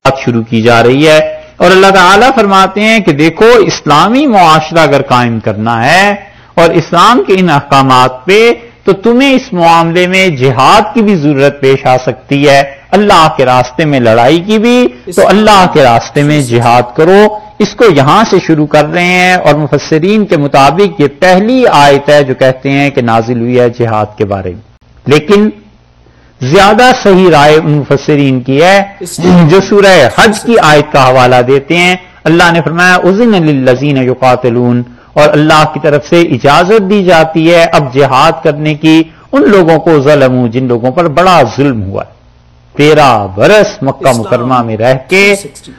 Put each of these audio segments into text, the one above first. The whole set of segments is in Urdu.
بات شروع کی جا رہی ہے، اور اللہ تعالیٰ فرماتے ہیں کہ دیکھو اسلامی معاشرہ اگر قائم کرنا ہے اور اسلام کے ان احکامات پہ، تو تمہیں اس معاملے میں جہاد کی بھی ضرورت پیش آ سکتی ہے، اللہ کے راستے میں لڑائی کی بھی، تو اللہ کے راستے میں جہاد کرو۔ اس کو یہاں سے شروع کر رہے ہیں، اور مفسرین کے مطابق یہ پہلی آیت ہے جو کہتے ہیں کہ نازل ہوئی ہے جہاد کے بارے میں، لیکن زیادہ صحیح رائے ان مفسرین کی ہے جو سورہ حج کی آیت کا حوالہ دیتے ہیں۔ اللہ نے فرمایا اذن للذین یقاتلون، اور اللہ کی طرف سے اجازت دی جاتی ہے اب جہاد کرنے کی ان لوگوں کو ظلموا، جن لوگوں پر بڑا ظلم ہوا ہے، 13 برس مکہ مکرمہ میں رہ کے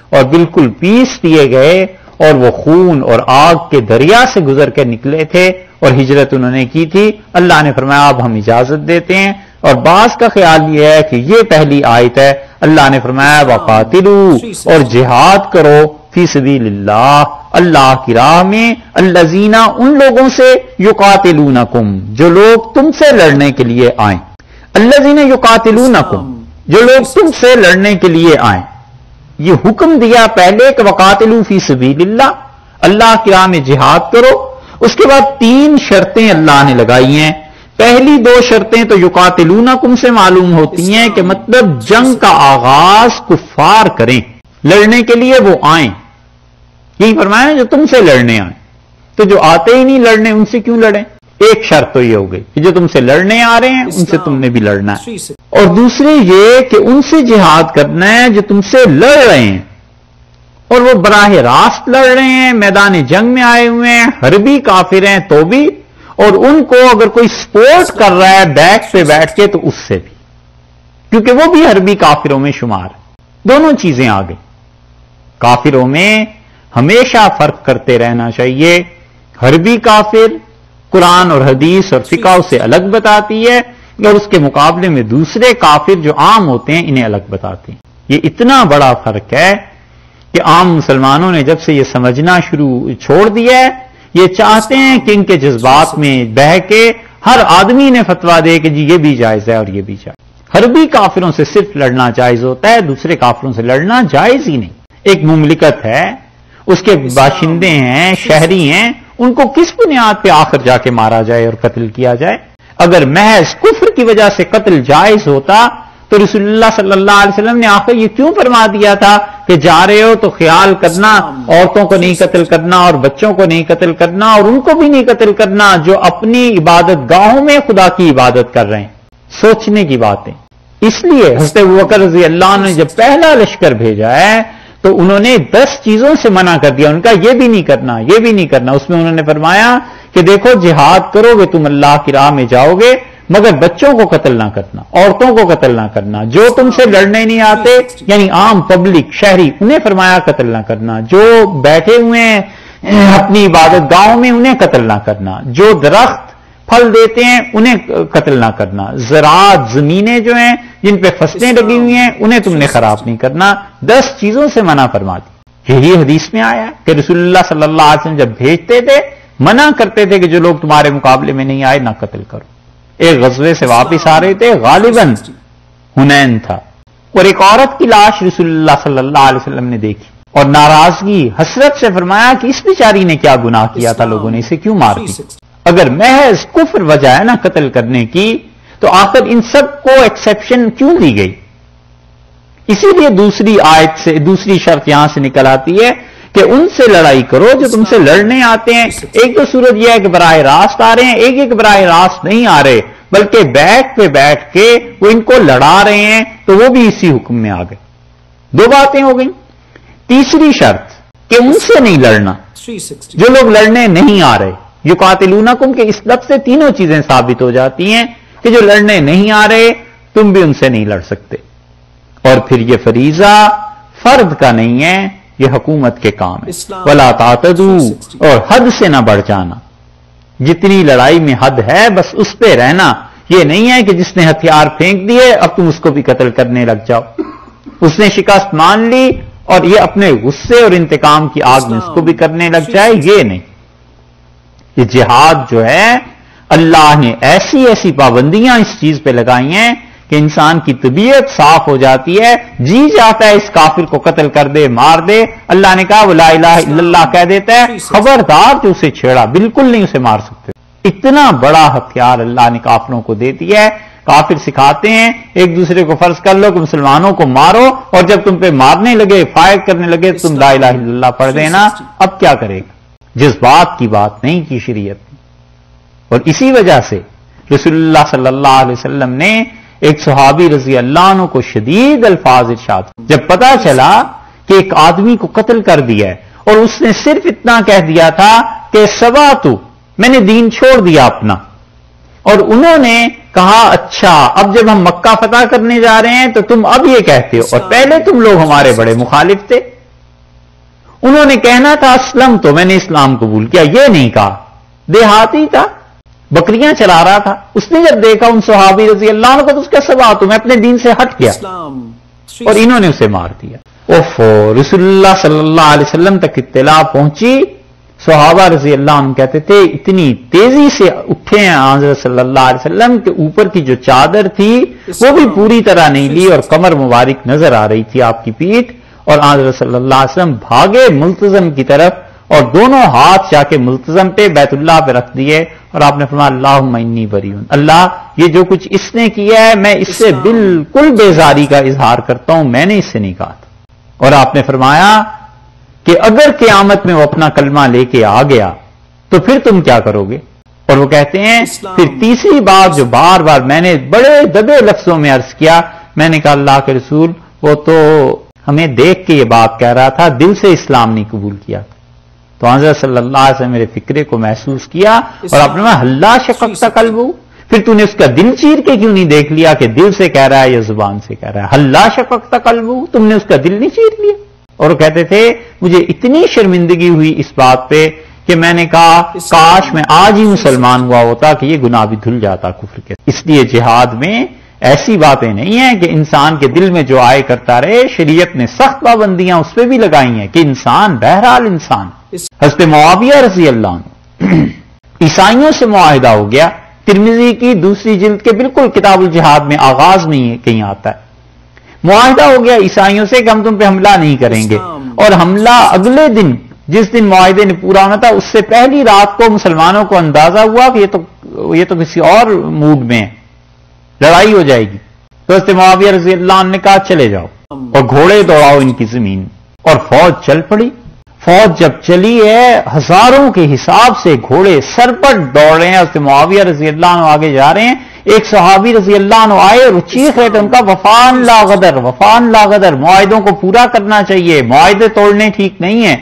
اور بالکل پیس دیے گئے، اور وہ خون اور آگ کے دریا سے گزر کے نکلے تھے اور ہجرت انہوں نے کی تھی۔ اللہ نے فرمایا اب ہم اجازت دیتے ہیں، اور بعض کا خیال یہ ہے کہ یہ پہلی آیت ہے۔ اللہ نے فرمایا وقاتلوا، اور جہاد کرو فی سبیل اللہ، اللہ کی راہ میں، الذین، ان لوگوں سے، یقاتلونکم، جو لوگ تم سے لڑنے کے لیے آئیں، الذین یقاتلونکم، جو لوگ تم سے لڑنے کے لیے آئیں۔ یہ حکم دیا پہلے کہ وقاتلوا فی سبیل اللہ، اللہ کی راہ میں جہاد کرو، اس کے بعد 3 شرطیں اللہ نے لگائی ہیں۔ پہلی 2 شرطیں تو یقاتلونکم سے معلوم ہوتی ہیں کہ مطلب جنگ کا آغاز کفار کریں، لڑنے کے لیے وہ آئیں، یہی فرمایا جو تم سے لڑنے آئیں، تو جو آتے ہی نہیں لڑنے ان سے کیوں لڑیں؟ ایک شرط تو یہ ہو گئی کہ جو تم سے لڑنے آ رہے ہیں ان سے تم نے بھی لڑنا ہے، اور دوسری یہ کہ ان سے جہاد کرنا ہے جو تم سے لڑ رہے ہیں، اور وہ براہ راست لڑ رہے ہیں، میدان جنگ میں آئے ہوئے ہیں، حربی کافر ہیں تو بھی، اور ان کو اگر کوئی سپورٹ کر رہا ہے بیک پہ بیٹھ کے تو اس سے بھی، کیونکہ وہ بھی حربی کافروں میں شمار ہے۔ دونوں چیزیں آ گئی۔ کافروں میں ہمیشہ فرق کرتے رہنا چاہیے، حربی کافر قرآن اور حدیث اور فقہ اسے الگ بتاتی ہے، اور اس کے مقابلے میں دوسرے کافر جو عام ہوتے ہیں انہیں الگ بتاتے ہیں۔ یہ اتنا بڑا فرق ہے کہ عام مسلمانوں نے جب سے یہ سمجھنا چھوڑ دیا ہے، یہ چاہتے ہیں کہ ان کے جذبات میں بہ کے ہر آدمی نے فتویٰ دے کہ جی یہ بھی جائز ہے اور یہ بھی جائز۔ حربی کافروں سے صرف لڑنا جائز ہوتا ہے، دوسرے کافروں سے لڑنا جائز ہی نہیں۔ ایک مملکت ہے، اس کے باشندے ہیں، شہری ہیں، ان کو کس بنیاد پہ آخر جا کے مارا جائے اور قتل کیا جائے؟ اگر محض کفر کی وجہ سے قتل جائز ہوتا تو رسول اللہ صلی اللہ علیہ وسلم نے آخر یہ کیوں فرما دیا تھا کہ جا رہے ہو تو خیال کرنا، عورتوں کو نہیں قتل کرنا اور بچوں کو نہیں قتل کرنا اور ان کو بھی نہیں قتل کرنا جو اپنی عبادت گاہوں میں خدا کی عبادت کر رہے ہیں۔ سوچنے کی باتیں۔ اس لیے حضرت ابوبکر رضی اللہ عنہ نے جب پہلا لشکر بھیجا ہے تو انہوں نے 10 چیزوں سے منع کر دیا، ان کا یہ بھی نہیں کرنا، یہ بھی نہیں کرنا۔ اس میں انہوں نے فرمایا کہ دیکھو جہاد کرو گے تم اللہ کی راہ میں جاؤ گے، مگر بچوں کو قتل نہ کرنا، عورتوں کو قتل نہ کرنا، جو تم سے لڑنے نہیں آتے یعنی عام پبلک شہری انہیں فرمایا قتل نہ کرنا، جو بیٹھے ہوئے ہیں اپنی عبادت گاہوں میں انہیں قتل نہ کرنا، جو درخت پھل دیتے ہیں انہیں قتل نہ کرنا، زراعت زمینیں جو ہیں جن پہ فصلیں لگی ہوئی ہیں انہیں تم نے خراب نہیں کرنا۔ 10 چیزوں سے منع فرما دی۔ یہی حدیث میں آیا کہ رسول اللہ صلی اللہ علیہ وسلم جب بھیجتے تھے منع کرتے تھے کہ جو لوگ تمہارے مقابلے میں نہیں آئے نہ قتل کرو۔ ایک غزوے سے واپس آ رہے تھے، غالباً حنین تھا، اور ایک عورت کی لاش رسول اللہ صلی اللہ علیہ وسلم نے دیکھی اور ناراضگی حسرت سے فرمایا کہ اس بیچاری نے کیا گناہ کیا تھا، لوگوں نے اسے کیوں مار دی؟ اگر محض کفر وجہ ہے نا قتل کرنے کی تو آخر ان سب کو ایکسیپشن کیوں دی گئی؟ اسی لیے دوسری آیت سے دوسری شرط یہاں سے نکل آتی ہے کہ ان سے لڑائی کرو جو تم سے لڑنے آتے ہیں۔ ایک تو صورت یہ ہے کہ براہ راست آ رہے ہیں، ایک براہ راست نہیں آ رہے بلکہ بیک پہ بیٹھ کے وہ ان کو لڑا رہے ہیں، تو وہ بھی اسی حکم میں آ گئے۔ 2 باتیں ہو گئیں۔ تیسری شرط کہ ان سے نہیں لڑنا، جو لوگ لڑنے نہیں آ رہے، یقاتلونکم کے اس لفظ سے 3 چیزیں ثابت ہو جاتی ہیں کہ جو لڑنے نہیں آ رہے تم بھی ان سے نہیں لڑ سکتے، اور پھر یہ فریضہ فرد کا نہیں ہے، یہ حکومت کے کام ہے۔ ولا تعتدوا، اور حد سے نہ بڑھ جانا، جتنی لڑائی میں حد ہے بس اس پہ رہنا، یہ نہیں ہے کہ جس نے ہتھیار پھینک دیے اب تم اس کو بھی قتل کرنے لگ جاؤ، اس نے شکست مان لی اور یہ اپنے غصے اور انتقام کی آگ میں اس کو بھی کرنے لگ جائے، یہ نہیں۔ یہ جہاد جو ہے اللہ نے ایسی ایسی پابندیاں اس چیز پہ لگائی ہیں کہ انسان کی طبیعت صاف ہو جاتی ہے، جی جاتا ہے اس کافر کو قتل کر دے، مار دے، اللہ نے کہا وہ لا الہ الا اللہ کہہ دیتا ہے، خبردار جو اسے چھیڑا، بالکل نہیں اسے مار سکتے۔ اتنا بڑا ہتھیار اللہ نے کافروں کو دے دیا ہے۔ کافر سکھاتے ہیں ایک دوسرے کو، فرض کر لو کہ مسلمانوں کو مارو، اور جب تم پہ مارنے لگے، فائر کرنے لگے، تم لا الہ الا اللہ پڑھ دینا، اب کیا کرے گا؟ جذبات کی بات نہیں کی شریعت نے۔ اور اسی وجہ سے رسول اللہ صلی اللہ علیہ وسلم نے ایک صحابی رضی اللہ عنہ کو شدید الفاظ ارشاد، جب پتا چلا کہ ایک آدمی کو قتل کر دیا ہے اور اس نے صرف اتنا کہہ دیا تھا کہ سباتو، میں نے دین چھوڑ دیا اپنا، اور انہوں نے کہا اچھا اب جب ہم مکہ فتح کرنے جا رہے ہیں تو تم اب یہ کہتے ہو، اور پہلے تم لوگ ہمارے بڑے مخالف تھے۔ انہوں نے کہنا تھا اسلم، تو میں نے اسلام قبول کیا، یہ نہیں کہا، دیہاتی تھا، بکریاں چلا رہا تھا، اس نے جب دیکھا ان صحابی رضی اللہ عنہ کو تو اس کا سبات، میں اپنے دین سے ہٹ گیا، اور انہوں نے اسے مار دیا۔ رسول اللہ صلی اللہ علیہ وسلم تک اطلاع پہنچی، صحابہ رضی اللہ عنہ کہتے تھے اتنی تیزی سے اٹھے ہیں حضرت صلی اللہ علیہ وسلم کہ اوپر کی جو چادر تھی وہ بھی پوری طرح نہیں لی، اور کمر مبارک نظر آ رہی تھی آپ کی پیٹھ، اور حضرت صلی اللہ علیہ وسلم بھاگے ملتزم کی طرف، اور دونوں ہاتھ جا کے ملتزم پہ بیت اللہ پہ رکھ دیے، اور آپ نے فرمایا اللہم انی بریئن، اللہ یہ جو کچھ اس نے کیا ہے میں اس سے بالکل بیزاری کا اظہار کرتا ہوں، میں نے اس سے نہیں کہا تھا۔ اور آپ نے فرمایا کہ اگر قیامت میں وہ اپنا کلمہ لے کے آ گیا تو پھر تم کیا کرو گے؟ اور وہ کہتے ہیں پھر تیسری بات جو بار بار میں نے بڑے دبے لفظوں میں عرض کیا، میں نے کہا اللہ کے رسول وہ تو ہمیں دیکھ کے یہ بات کہہ رہا تھا، دل سے اسلام نہیں قبول کیا تھا۔ تو حضرت صلی اللہ علیہ وسلم میرے فکرے کو محسوس کیا، اور آپ نے کہا اللہ شققت قلبہ، پھر تو نے اس کا دل چیر کے کیوں نہیں دیکھ لیا کہ دل سے کہہ رہا ہے یا زبان سے کہہ رہا ہے؟ اللہ شققت قلبہ، تم نے اس کا دل نہیں چیر لیا؟ اور وہ کہتے تھے مجھے اتنی شرمندگی ہوئی اس بات پہ کہ میں نے کہا کاش میں آج ہی مسلمان ہوا ہوتا کہ یہ گناہ بھی دھل جاتا کفر کے۔ اس لیے جہاد میں ایسی باتیں نہیں ہیں کہ انسان کے دل میں جو آئے کرتا رہے، شریعت نے سخت پابندیاں اس پہ بھی لگائی ہیں کہ انسان بہرحال انسان۔ حضرت معاویہ رضی اللہ عنہ عیسائیوں سے معاہدہ ہو گیا، ترمذی کی دوسری جلد کے بالکل کتاب الجہاد میں آغاز میں ہی کہیں آتا ہے، معاہدہ ہو گیا عیسائیوں سے کہ ہم تم پہ حملہ نہیں کریں گے، اور حملہ اگلے دن جس دن معاہدے نے پورا ہونا تھا اس سے پہلی رات کو مسلمانوں کو اندازہ ہوا کہ یہ تو کسی اور موڈ میں ہے، لڑائی ہو جائے گی۔ تو حضرت معاویہ رضی اللہ عنہ نے کہا چلے جاؤ اور گھوڑے دوڑاؤ ان کی زمین، اور فوج چل پڑی۔ فوج جب چلی ہے ہزاروں کے حساب سے گھوڑے سرپٹ دوڑ رہے ہیں، حضرت معاویہ رضی اللہ عنہ آگے جا رہے ہیں، ایک صحابی رضی اللہ عنہ آئے اور چیخ رہے تھے، ان کا وفان لا غدر، وفان لا غدر، معاہدوں کو پورا کرنا چاہیے، معاہدے توڑنے ٹھیک نہیں ہیں۔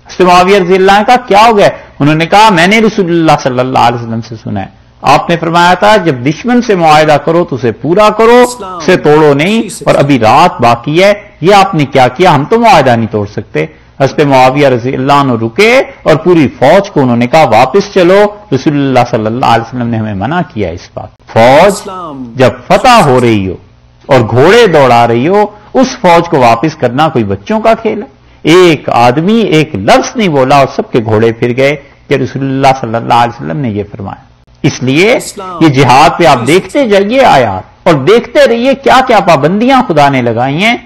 حضرت معاویہ رضی اللہ عنہ کا کیا ہو گیا؟ انہوں نے کہا میں نے رسول اللہ صلی اللہ علیہ وسلم سے سنا ہے، آپ نے فرمایا تھا جب دشمن سے معاہدہ کرو تو اسے پورا کرو، اسے توڑو نہیں، اور ابھی رات باقی ہے، یہ آپ نے کیا کیا؟ ہم تو معاہدہ نہیں توڑ سکتے۔ حضرت معاویہ رضی اللہ عنہ رکے اور پوری فوج کو انہوں نے کہا واپس چلو، رسول اللہ صلی اللہ علیہ وسلم نے ہمیں منع کیا اس بات۔ فوج جب فتح ہو رہی ہو اور گھوڑے دوڑا رہی ہو، اس فوج کو واپس کرنا کوئی بچوں کا کھیل ہے؟ ایک آدمی ایک لفظ نہیں بولا اور سب کے گھوڑے پھر گئے کہ رسول اللہ صلی اللہ علیہ وسلم نے یہ فرمایا۔ اس لیے یہ جہاد پہ آپ دیکھتے جائیے آیات اور دیکھتے رہیے کیا کیا پابندیاں خدا نے لگائی ہیں۔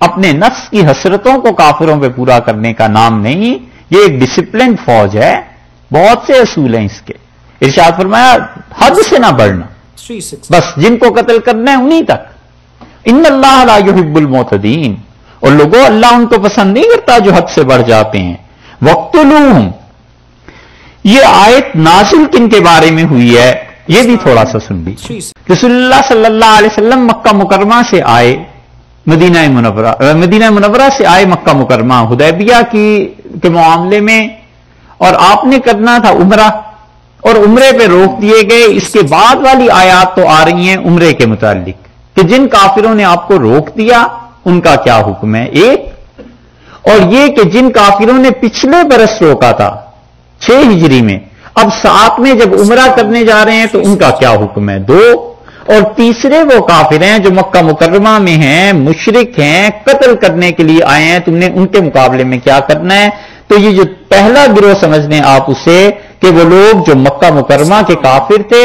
اپنے نفس کی حسرتوں کو کافروں پہ پورا کرنے کا نام نہیں، یہ ایک ڈسپلنڈ فوج ہے، بہت سے اصول ہیں اس کے۔ ارشاد فرمایا حد سے نہ بڑھنا، بس جن کو قتل کرنا ہے انہی تک۔ ان اللہ لا یحب المعتدین، اور لوگوں اللہ ان کو پسند نہیں کرتا جو حد سے بڑھ جاتے ہیں۔ وقتلوہم، یہ آیت نازل کن کے بارے میں ہوئی ہے یہ بھی تھوڑا سا سن لیجیے۔ رسول اللہ صلی اللہ علیہ وسلم مکہ مکرمہ سے آئے مدینہ منورہ سے آئے مکہ مکرمہ حدیبیہ کے معاملے میں، اور آپ نے کرنا تھا عمرہ، اور عمرے پہ روک دیے گئے۔ اس کے بعد والی آیات تو آ رہی ہیں عمرے کے متعلق کہ جن کافروں نے آپ کو روک دیا ان کا کیا حکم ہے، ایک، اور یہ کہ جن کافروں نے پچھلے برس روکا تھا 6 ہجری میں، اب 7 میں جب عمرہ کرنے جا رہے ہیں تو ان کا کیا حکم ہے، 2، اور تیسرے وہ کافر ہیں جو مکہ مکرمہ میں ہیں، مشرک ہیں، قتل کرنے کے لیے آئے ہیں، تم نے ان کے مقابلے میں کیا کرنا ہے۔ تو یہ جو پہلا گروہ سمجھ لیں آپ اسے کہ وہ لوگ جو مکہ مکرمہ کے کافر تھے